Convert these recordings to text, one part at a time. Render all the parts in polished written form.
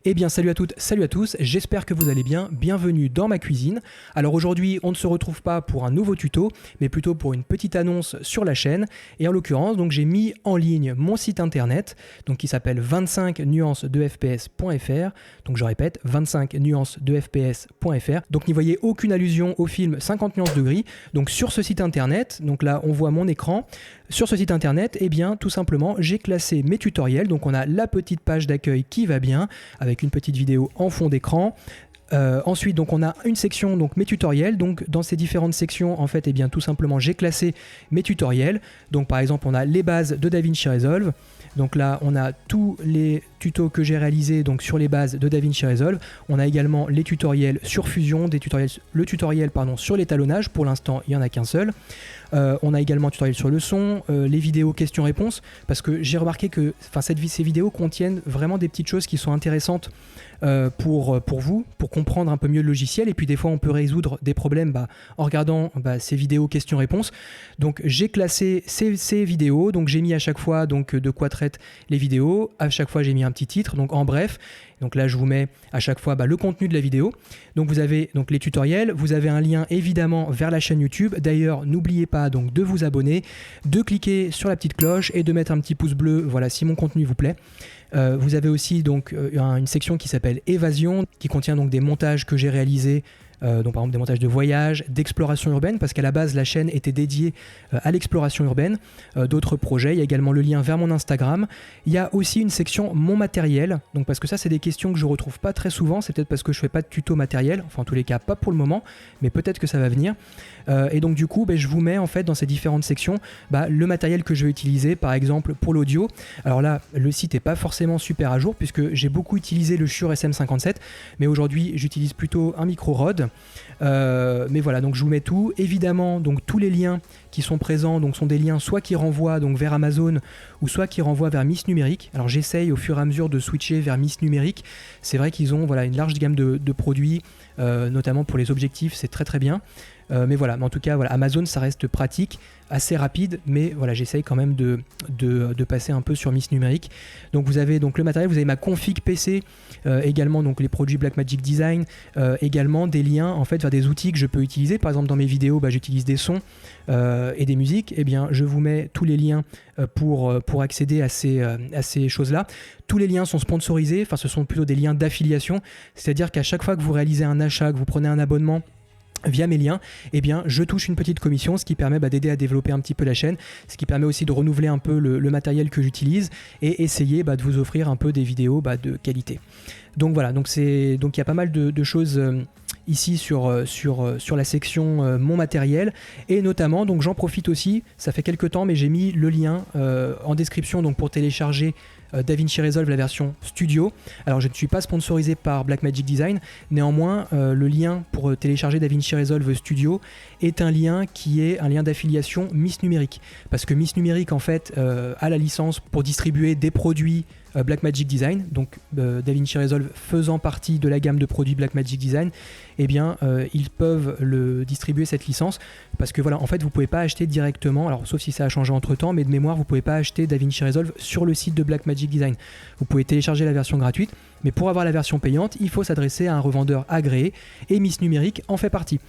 Eh bien salut à toutes, salut à tous, j'espère que vous allez bien, bienvenue dans ma cuisine. Alors aujourd'hui on ne se retrouve pas pour un nouveau tuto, mais plutôt pour une petite annonce sur la chaîne. Et en l'occurrence donc j'ai mis en ligne mon site internet donc, qui s'appelle 25nuancesdefps.fr. Donc je répète, 25nuancesdefps.fr. Donc n'y voyez aucune allusion au film 50 nuances de gris. Donc sur ce site internet, donc là on voit mon écran. Sur ce site internet, eh bien tout simplement j'ai classé mes tutoriels. Donc on a la petite page d'accueil qui va bien, avec une petite vidéo en fond d'écran. Ensuite, donc on a une section donc mes tutoriels. Donc dans ces différentes sections, en fait, eh bien tout simplement j'ai classé mes tutoriels. Donc par exemple, on a les bases de DaVinci Resolve. Donc là, on a tous les tutos que j'ai réalisés donc sur les bases de DaVinci Resolve. On a également les tutoriels sur Fusion, le tutoriel sur l'étalonnage. Pour l'instant, il n'y en a qu'un seul. On a également un tutoriel sur le son, les vidéos questions-réponses, parce que j'ai remarqué que ces vidéos contiennent vraiment des petites choses qui sont intéressantes pour vous, pour comprendre un peu mieux le logiciel. Et puis des fois, on peut résoudre des problèmes en regardant ces vidéos questions-réponses. Donc j'ai classé ces vidéos, donc j'ai mis à chaque fois donc, de quoi traitent les vidéos. À chaque fois, j'ai mis un petit titre, donc en bref. Donc là, je vous mets à chaque fois le contenu de la vidéo. Donc vous avez donc les tutoriels, vous avez un lien évidemment vers la chaîne YouTube. D'ailleurs, n'oubliez pas donc de vous abonner, de cliquer sur la petite cloche et de mettre un petit pouce bleu, voilà, si mon contenu vous plaît. Vous avez aussi donc une section qui s'appelle Évasion, qui contient donc des montages que j'ai réalisés. Donc par exemple des montages de voyage, d'exploration urbaine, parce qu'à la base la chaîne était dédiée à l'exploration urbaine, d'autres projets. Il y a également le lien vers mon Instagram. Il y a aussi une section mon matériel, donc parce que ça c'est des questions que je retrouve pas très souvent. C'est peut-être parce que je fais pas de tuto matériel, enfin en tous les cas pas pour le moment, mais peut-être que ça va venir. Et donc du coup je vous mets en fait dans ces différentes sections le matériel que je vais utiliser, par exemple pour l'audio. Alors là le site est pas forcément super à jour puisque j'ai beaucoup utilisé le Shure SM57, mais aujourd'hui j'utilise plutôt un micro Rode. Mais voilà, donc je vous mets tout. Évidemment, donc tous les liens qui sont présents donc, sont des liens soit qui renvoient donc, vers Amazon ou soit qui renvoient vers Miss Numérique. Alors j'essaye au fur et à mesure de switcher vers Miss Numérique. C'est vrai qu'ils ont une large gamme de produits, notamment pour les objectifs, c'est très très bien. Mais voilà, en tout cas, Amazon, ça reste pratique, assez rapide, mais voilà, j'essaye quand même de passer un peu sur Miss Numérique. Donc vous avez donc le matériel, vous avez ma config PC, également donc les produits Blackmagic Design, également des liens en fait vers des outils que je peux utiliser. Par exemple, dans mes vidéos, j'utilise des sons et des musiques. Eh bien, je vous mets tous les liens pour accéder à ces choses-là. Tous les liens sont sponsorisés, enfin ce sont plutôt des liens d'affiliation, c'est-à-dire qu'à chaque fois que vous réalisez un achat, que vous prenez un abonnement via mes liens, eh bien, je touche une petite commission, ce qui permet d'aider à développer un petit peu la chaîne, ce qui permet aussi de renouveler un peu le matériel que j'utilise et essayer de vous offrir un peu des vidéos de qualité. Donc voilà, donc il y a pas mal de choses ici sur la section mon matériel, et notamment donc j'en profite aussi, ça fait quelques temps mais j'ai mis le lien en description donc pour télécharger DaVinci Resolve la version studio. Alors je ne suis pas sponsorisé par Blackmagic Design, néanmoins le lien pour télécharger DaVinci Resolve Studio est un lien qui est un lien d'affiliation Miss Numérique, parce que Miss Numérique en fait a la licence pour distribuer des produits Blackmagic Design, donc DaVinci Resolve faisant partie de la gamme de produits Blackmagic Design, eh bien ils peuvent le distribuer cette licence, parce que voilà, en fait vous pouvez pas acheter directement, alors sauf si ça a changé entre temps, mais de mémoire vous pouvez pas acheter DaVinci Resolve sur le site de Blackmagic Design. Vous pouvez télécharger la version gratuite, mais pour avoir la version payante, il faut s'adresser à un revendeur agréé, et Miss Numérique en fait partie.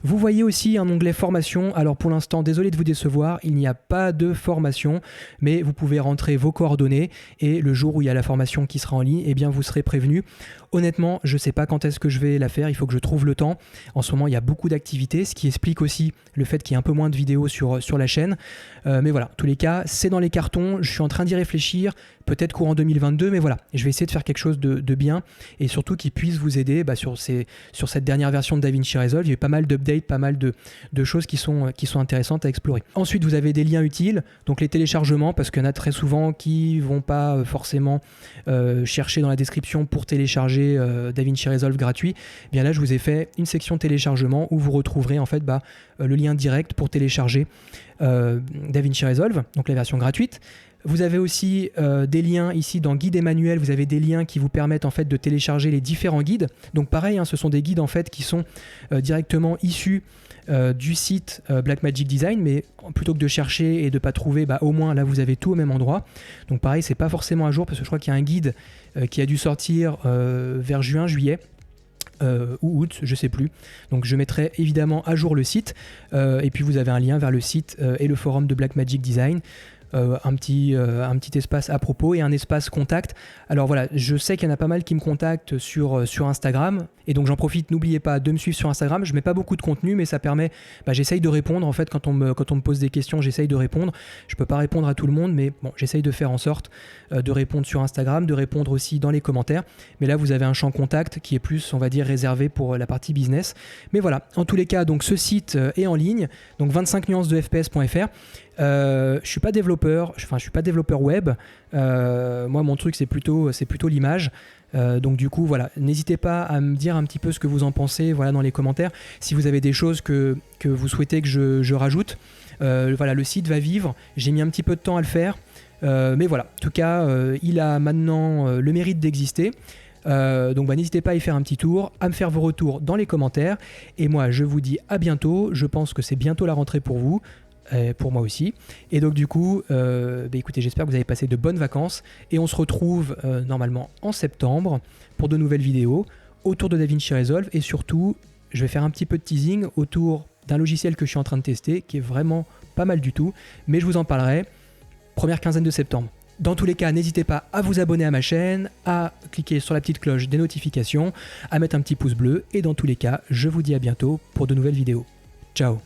Vous voyez aussi un onglet formation. Alors pour l'instant, désolé de vous décevoir, il n'y a pas de formation, mais vous pouvez rentrer vos coordonnées, et le jour où il y a la formation qui sera en ligne, eh bien vous serez prévenu. Honnêtement, je ne sais pas quand est-ce que je vais la faire, il faut que je trouve le temps. En ce moment, il y a beaucoup d'activités, ce qui explique aussi le fait qu'il y ait un peu moins de vidéos sur la chaîne. Mais voilà, en tous les cas, c'est dans les cartons, je suis en train d'y réfléchir, peut-être courant 2022, mais voilà, je vais essayer de faire quelque chose de bien, et surtout qui puisse vous aider sur cette dernière version de DaVinci Resolve. Il y a eu pas mal d'updates, pas mal de choses qui sont intéressantes à explorer. Ensuite, vous avez des liens utiles, donc les téléchargements, parce qu'il y en a très souvent qui ne vont pas forcément chercher dans la description pour télécharger DaVinci Resolve gratuit. Et bien là, je vous ai fait une section téléchargement où vous retrouverez en fait le lien direct pour télécharger DaVinci Resolve, donc la version gratuite. Vous avez aussi des liens ici dans guide et manuel, vous avez des liens qui vous permettent en fait de télécharger les différents guides. Donc pareil, ce sont des guides en fait qui sont directement issus du site Blackmagic Design, mais plutôt que de chercher et de pas trouver, au moins là vous avez tout au même endroit. Donc pareil, c'est pas forcément à jour parce que je crois qu'il y a un guide qui a dû sortir vers juin, juillet. Ou août, je sais plus. Donc je mettrai évidemment à jour le site et puis vous avez un lien vers le site et le forum de Blackmagic Design. Un petit espace à propos et un espace contact. Alors voilà, je sais qu'il y en a pas mal qui me contactent sur Instagram et donc j'en profite, n'oubliez pas de me suivre sur Instagram. Je mets pas beaucoup de contenu mais ça permet, j'essaye de répondre en fait quand on me pose des questions, j'essaye de répondre. Je peux pas répondre à tout le monde mais bon, j'essaye de faire en sorte de répondre sur Instagram, de répondre aussi dans les commentaires. Mais là vous avez un champ contact qui est plus, on va dire, réservé pour la partie business. Mais voilà, en tous les cas, donc ce site est en ligne, donc 25nuancesdefps.fr. Je suis pas développeur web. Moi, mon truc, c'est plutôt l'image. Donc du coup, voilà, n'hésitez pas à me dire un petit peu ce que vous en pensez, voilà, dans les commentaires. Si vous avez des choses que vous souhaitez que je rajoute, voilà, le site va vivre. J'ai mis un petit peu de temps à le faire, mais voilà. En tout cas, il a maintenant le mérite d'exister. Donc n'hésitez pas à y faire un petit tour, à me faire vos retours dans les commentaires. Et moi, je vous dis à bientôt. Je pense que c'est bientôt la rentrée pour vous. Pour moi aussi. Et donc du coup, écoutez, j'espère que vous avez passé de bonnes vacances et on se retrouve normalement en septembre pour de nouvelles vidéos autour de DaVinci Resolve et surtout, je vais faire un petit peu de teasing autour d'un logiciel que je suis en train de tester qui est vraiment pas mal du tout, mais je vous en parlerai première quinzaine de septembre. Dans tous les cas, n'hésitez pas à vous abonner à ma chaîne, à cliquer sur la petite cloche des notifications, à mettre un petit pouce bleu et dans tous les cas, je vous dis à bientôt pour de nouvelles vidéos. Ciao!